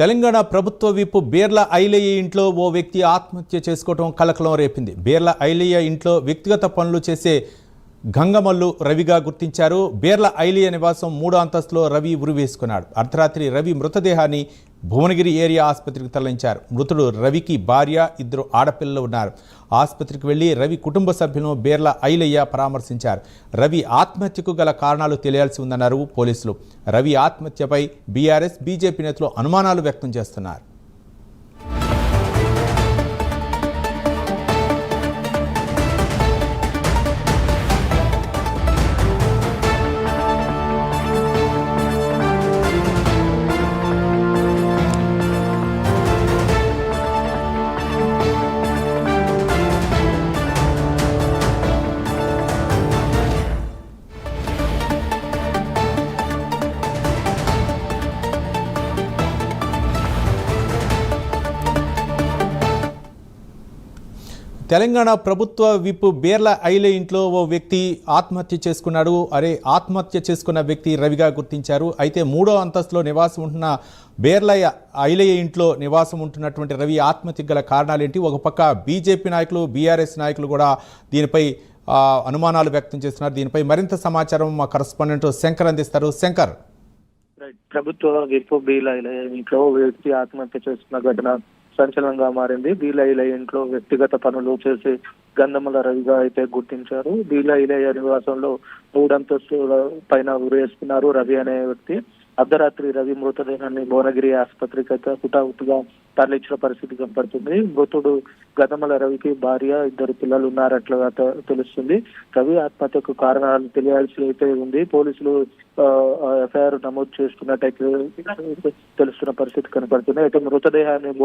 తెలంగాణ ప్రభుత్వ విప్ బీర్ల ఐలయ్య ఇంట్లో ఓ వ్యక్తి ఆత్మహత్య చేసుకోవడం కలకలం రేపింది. బీర్ల ఐలయ్య ఇంట్లో వ్యక్తిగత పనులు చేసే గంగమల్లు రవిగా గుర్తించారు. బీర్ల ఐలయ్య నివాసం 3వ అంతస్తులో రవి ఉరివేసుకున్నాడు. అర్ధరాత్రి రవి మృతదేహాన్ని భువనగిరి ఏరియా ఆసుపత్రికి తరలించారు. మృతుడు రవికి భార్య, 2 ఆడపిల్లలు ఉన్నారు. ఆసుపత్రికి వెళ్లి రవి కుటుంబ సభ్యులను బీర్ల ఐలయ్య పరామర్శించారు. రవి ఆత్మహత్యకు గల కారణాలు తెలియాల్సి ఉందన్నారు పోలీసులు. రవి ఆత్మహత్యపై బీఆర్ఎస్, బీజేపీ నేతలు అనుమానాలు వ్యక్తం చేస్తున్నారు. తెలంగాణ ప్రభుత్వ విప్ బీర్ల ఐలయ్య ఇంట్లో ఓ వ్యక్తి ఆత్మహత్య చేసుకున్నాడు. ఆత్మహత్య చేసుకున్న వ్యక్తి రవిగా గుర్తించారు. అయితే 3వ అంతస్తులో నివాసం ఉంటున్న బీర్ల ఐలయ్య ఇంట్లో నివాసం ఉంటున్నటువంటి రవి ఆత్మహత్యకు గల కారణాలేంటి? ఒక పక్క బీజేపీ నాయకులు, బీఆర్ఎస్ నాయకులు కూడా దీనిపై అనుమానాలు వ్యక్తం చేస్తున్నారు. దీనిపై మరింత సమాచారం మా కరెస్పాండెంట్ శంకర్ అందిస్తారు. శంకర్, ప్రభుత్వ విప్ బీర్ల ఐలయ్య ఇంట్లో వ్యక్తి ఆత్మహత్య చేసుకున్న ఘటన సంచలనంగా మారింది. బీర్ల ఐలయ్య ఇంట్లో వ్యక్తిగత పనులు చేసి గంధమల రవిగా అయితే గుర్తించారు. బీర్ల ఐలయ్య నివాసంలో 3 అంతస్తుల పైన ఉరేసుకున్నారు రవి అనే వ్యక్తి. అర్ధరాత్రి రవి మృతదేహాన్ని భువనగిరి ఆసుపత్రికి అయితే హుటాహుటిగా తరలించిన పరిస్థితి కనపడుతుంది. మృతుడు గంధమల రవికి భార్య, 2 పిల్లలు ఉన్నారట్లుగా తెలుస్తుంది. రవి ఆత్మహత్యకు కారణాలు తెలియాల్సి అయితే ఉంది. పోలీసులు ఎఫ్ఐఆర్ నమోదు చేసుకున్నట్టయితే తెలుస్తున్న పరిస్థితి కనపడుతుంది. అయితే మృతదేహాన్ని